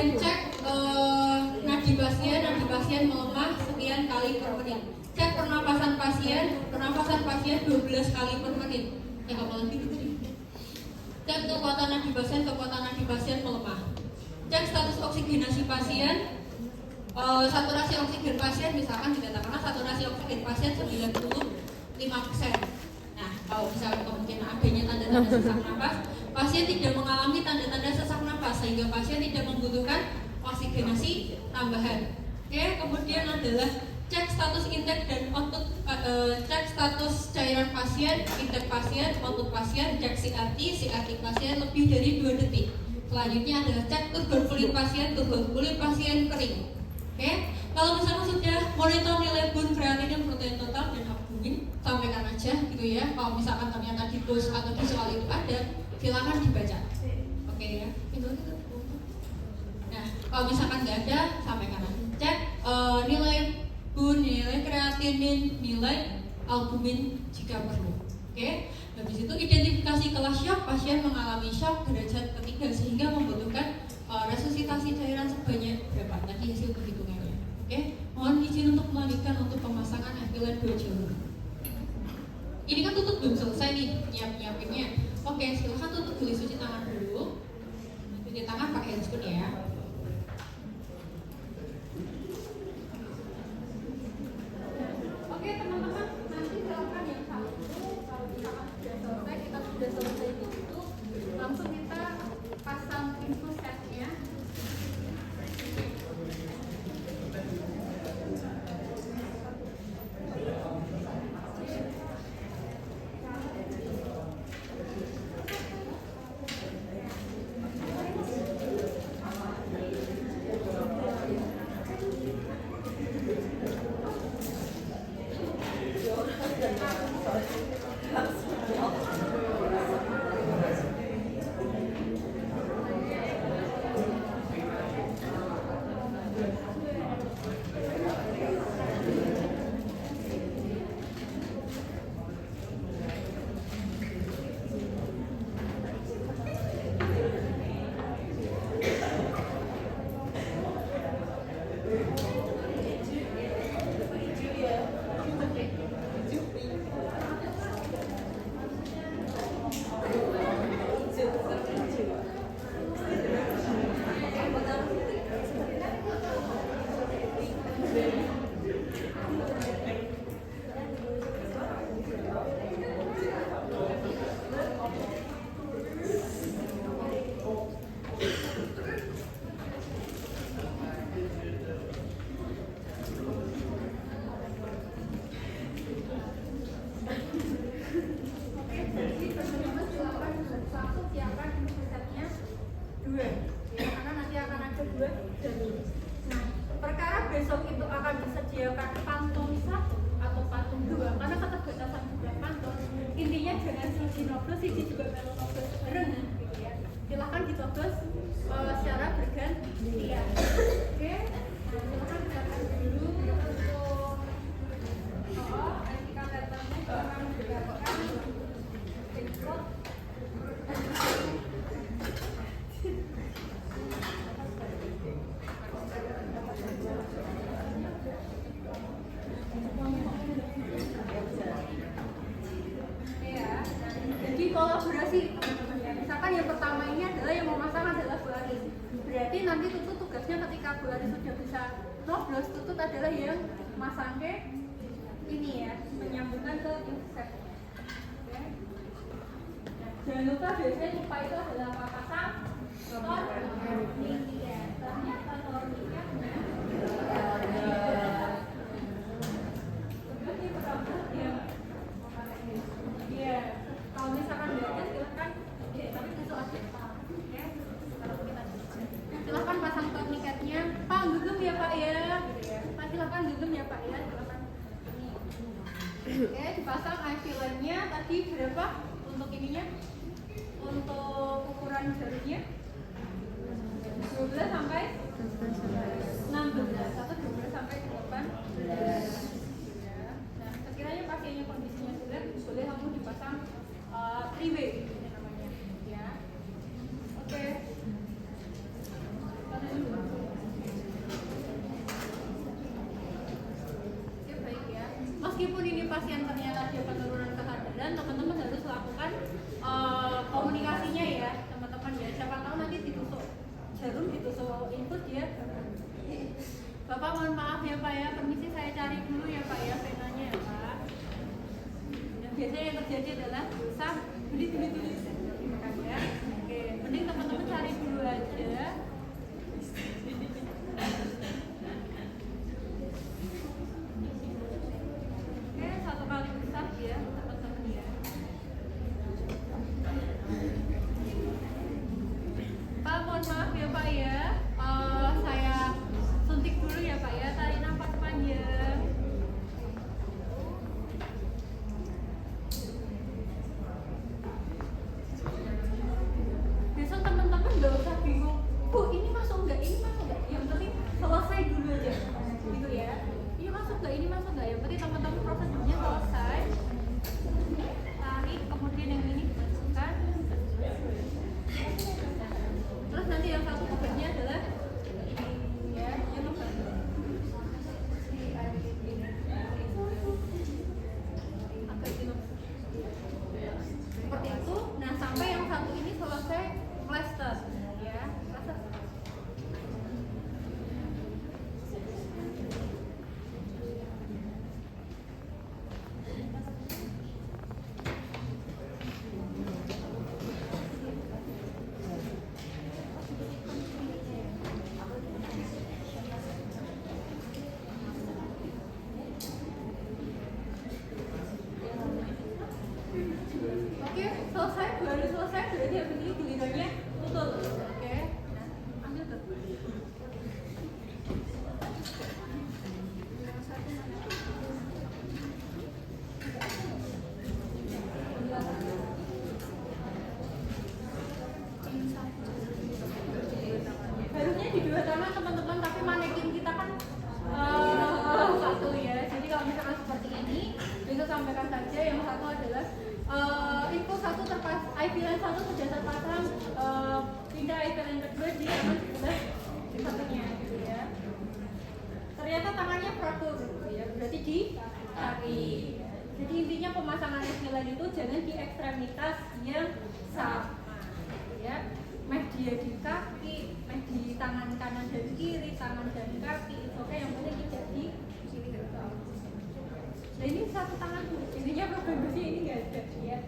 Kemudian cek nadi pasien melemah sekian kali per menit. Cek pernapasan pasien 12 kali per menit. Apalagi gitu nih. Cek kekuatan nadi pasien melemah. Cek status oksigenasi pasien. Saturasi oksigen pasien misalkan dikatakan saturasi oksigen pasien 95%. Nah, kalau misalkan kemungkinan adanya tanda-tanda sesak napas, pasien tidak mengalami tanda-tanda sesak napas sehingga pasien tidak membutuhkan oksigenasi tambahan. Oke, kemudian adalah cek status intake dan output, cek status cairan pasien, intake pasien, output pasien, cek CRT pasien lebih dari 2 detik. Selanjutnya adalah cek turgor kulit pasien kering. Oke, kalau misalnya sudah monitor nilai bun, kreatinin, protein total dan albumin, sampaikan aja gitu ya. Kalau misalkan ternyata di bus atau di soal itu ada, silakan dibaca. Oke ya. Nah, kalau misalkan nggak ada, sampaikan aja. Cek nilai bun, nilai kreatinin, nilai albumin jika perlu. Oke. Habis itu identifikasi kelas shock, pasien mengalami shock derajat ketiga sehingga membutuhkan resusitasi cairan sebanyak berapa? Tadi hasil perhitungannya. Oke, mohon izin untuk melanjutkan untuk pemasangan epilen 2 jalur. Ini kan tutup belum selesai nih nyiapinnya. Oke, silahkan tutup dulu, cuci tangan dulu. Cuci tangan pakai handscoon ya. Oke teman-teman, nanti silakan yang satu kalau misalkan sudah selesai, kita sudah selesai itu, langsung kita pasang info setnya. Kolaborasi, misalkan yang pertama ini adalah yang memasang adalah Bu Aris. Berarti nanti Tutut tugasnya ketika Bu Aris sudah bisa nyoblos, Tutut adalah yang masangnya ini ya, menyambungkan ke inset. Oke. Jangan lupa biasanya lupa itu adalah apa pasang tornik ya. Ternyata torniknya kalau misalkan belajar silahkan tapi besok aja ya. Silahkan pasang torniketnya. Pak genggam ya Pak ya gitu ya. Pak silahkan genggam ya Pak ya, silahkan ini. Oke, dipasang epilennya tadi berapa untuk ininya, untuk ukuran jalurnya 12 sampai 16 atau 12 sampai 18 ya. Nah sekiranya pasiennya kondisinya sulit, boleh kamu dipasang freeway namanya ya. Oke. infus dia. Bapak mohon maaf ya Pak ya, permisi saya cari dulu ya Pak ya penanya ya Pak. Dan biasanya yang terjadi adalah susah beli ya. Oke, mending teman-teman cari dulu aja. Oke, 1 kali besar ya teman-teman ya. Pak mohon maaf ya Pak ya, saya suntik dulu ya Pak ya, tarik nafas panjang. Besok teman-teman gak usah bingung, Bu ini masuk nggak, ini masuk nggak, yang penting selesai dulu aja gitu ya. Ini masuk nggak, ini masuk nggak, yang penting teman-teman prosedurnya selesai. Tarik, kemudian yang ini dimasukkan. Terus nanti yang satu obatnya adalah ya, yang seperti itu. Nah sampai yang satu ini selesai plaster ya, plaster. Oke, selesai, baru selesai, berarti habis ini gilirannya tutup. Oke, nah, ambil tuh. Harusnya di 2 tangan teman-teman, tapi manekin kita kan satu ya. Jadi kalau misalkan seperti ini, bisa sampaikan saja. Yang satu adalah info 1 terpasang, IP line 1 sudah terpasang, pindah IP line kedua di tangan sebelah satunya gitu ya. Ternyata tangannya fraktur gitu ya, berarti di kaki. Jadi intinya pemasangan IP line itu jangan di ekstremitas yang sama gitu ya. Meh dia di kaki, meh di tangan kanan dan kiri, tangan dan kaki, oke, yang penting tidak di kiri. Nah ini satu tangan dulu, intinya problemnya ini nggak ada ya.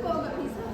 Kok nggak bisa?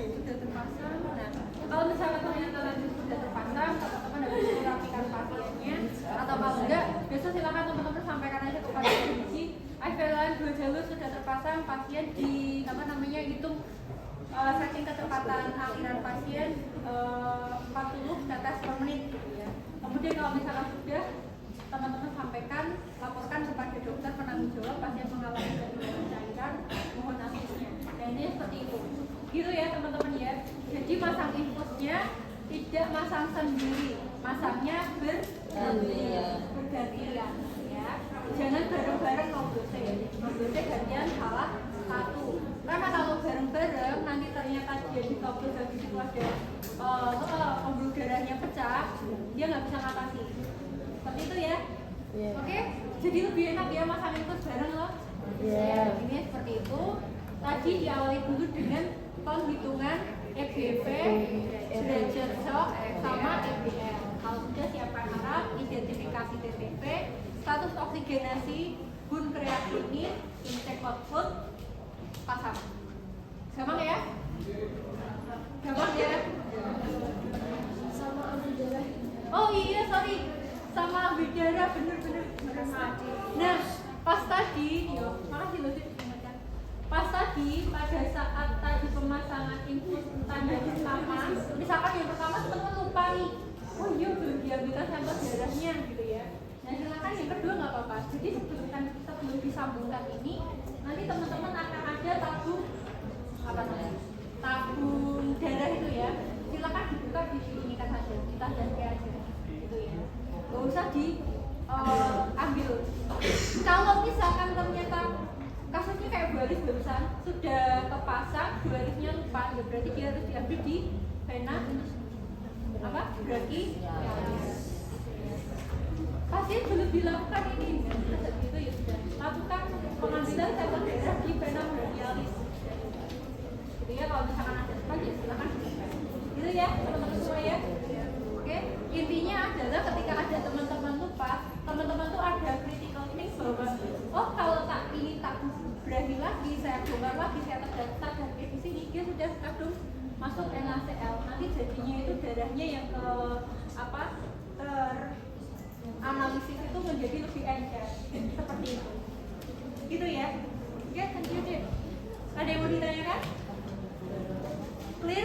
Sudah terpasang. Nah, kalau misalnya ternyata nanti sudah terpasang, teman-teman harus merapikan pasiennya, atau kalau enggak, besok silakan teman-teman sampaikan aja kepada klinisi. IVLan 2 jalur sudah terpasang, pasien di hitung setting kecepatan aliran pasien 40 tetes per menit gitu ya. Kemudian kalau misalnya sudah, teman-teman sampaikan, laporkan kepada dokter penanggung jawab pasien mengalami penurunan cairan, mohon asisnya. Nah ini seperti itu. Gitu ya teman-teman ya. Jadi masang infusnya tidak masang sendiri, masangnya bergantian ya. Jangan bareng-bareng ngobrolnya gantian salah satu. Karena kalau bareng-bareng nanti ternyata dia di toples habis itu ada pembuluh darahnya pecah, dia nggak bisa ngatasi. Seperti itu ya. Yeah. Oke, jadi lebih enak ya masang infus bareng loh. Yeah. Ini seperti itu. Tadi diawali dulu dengan penghitungan EBV, derajat shock, sama EBL. Kalau sudah siapkan alat, identifikasi TTP, status oksigenasi, bun kreatinin, intake output, pasang. Gampang ya? Gampang ya? Sama ambil darah. Oh iya, sorry. Sama ambil darah, bener-bener. Nah, pas tadi, makasih loh Dik, diingatkan. Pas tadi, pada saat tadi pemasangan infus tanda pertama, misalkan yang pertama teman-teman lupa nih, oh iya belum diambilkan sampel darahnya gitu ya. Nah silakan yang kedua nggak apa-apa. Jadi sebelum disambungkan ini, nanti teman-teman akan ada tabung apa namanya? Tabung darah itu ya. Silakan dibuka di sini kan saja, kita dan kayak aja gitu ya. Gak usah diambil. Kalau misalkan ternyata kasusnya kayak Bu Aris barusan sudah kepasang, Bu Arisnya lupa, ya berarti dia harus diambil di vena apa? Berarti pasien belum dilakukan ini, gitu ya sudah lakukan pengambilan sampel darah di vena brachialis. Gitu ya, kalau misalkan ada cepat ya silakan. Gitu ya teman-teman semua ya. Oke, intinya adalah ketika ada teman-teman lupa, teman-teman tuh ada critical think bahwa oh kalau tak ini tak berani lagi, saya bongkar lagi, saya terdaftar dan di sini dia sudah kadung masuk NaCl, nanti jadinya itu darahnya yang ke apa analisis itu menjadi lebih encer seperti itu. Gitu ya. Oke, thank you deh. Ada yang mau ditanyakan?